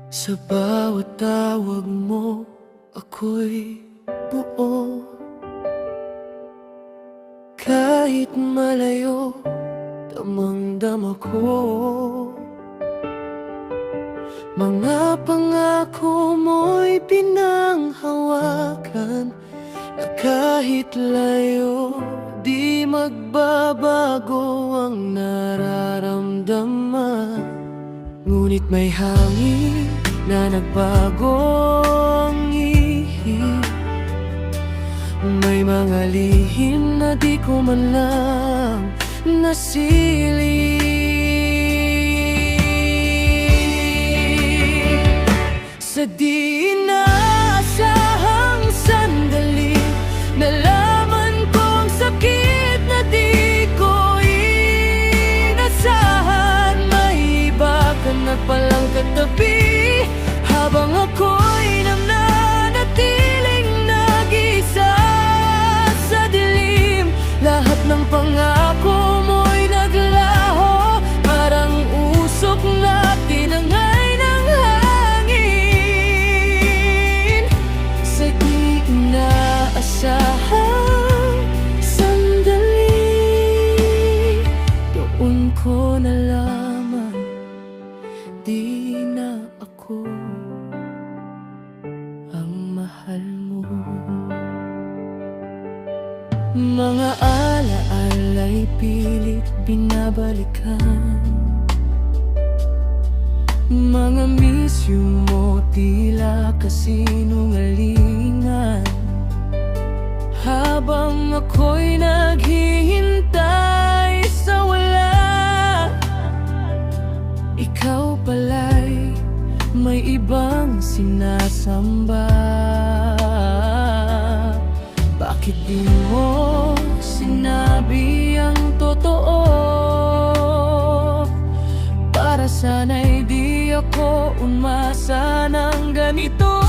Sa bawat tawag mo, ako'y buo. Kahit malayo, damang-dama ko. Mga pangako mo'y pinanghawakan, na kahit layo, di magbabago ang nararamdaman. Ngunit may hangin na nagbago ang ihip, may mga lihim na di ko man lang nasilip. Sa di inaasahang sandali, nalaman kong sakit na di ko inasahan. May iba ka na palang katabi, habang ako'y nananatiling nag-isa sa dilim. Lahat ng pangako mo'y naglaho, parang usok na tinangay ng hangin. Sa di inaasahang sandali, doon ko nalaman di na ako ang mahal mo. Mga alaala'y pilit binabalikan, mga misyo mo tila kasinungalingan. Habang ako'y naghihintay sa wala, ikaw pala'y may ibang sinasamba. Bakit di mo sinabi ang totoo? Para sana'y di ako umasa ng ganito.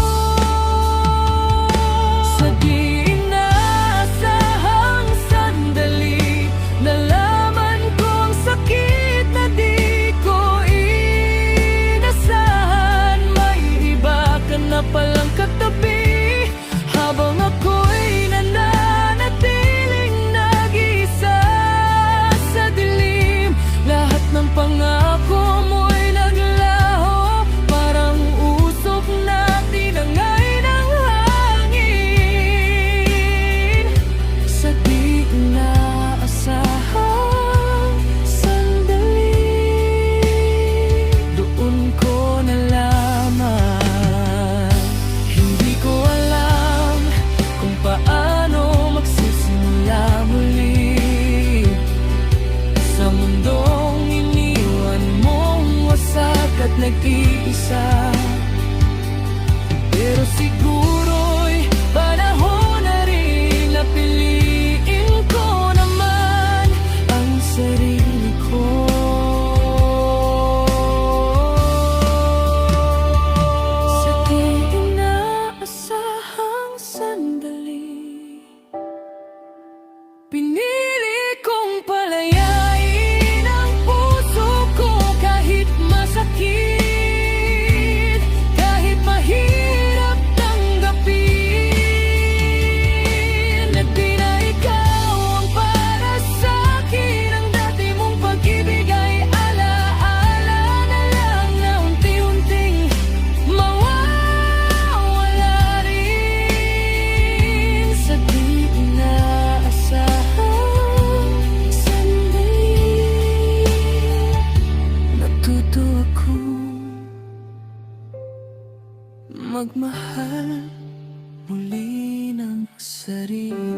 Sa di inaasahang sandali, nalaman kong sakit na di ko inasahan. May iba ka na palang katabi, habang ako'y nananatiling nag-isa sa dilim. Lahat ng pangako mo'y naglaho, parang usok na tinangay ng hangin. Sa di inaasahang sandali, doon ko nalaman. Hindi ko alam kung paano magsisimula muli sa mundong iniwan mong wasak at nag-iisa. Pero siguro'y panahon na rin na piliin ko naman ang sarili ko. Sa di inaasahang sandali, pinili kong palayain ang puso ko kahit masakit, kahit mahirap tanggapin. At di na ikaw ang para sa'kin, ang dati mong pag-ibig ay alaala na lang na unti-unting mawawala rin. Sa di inaasahang sandali, natuto akong magmahal muli ng sarili.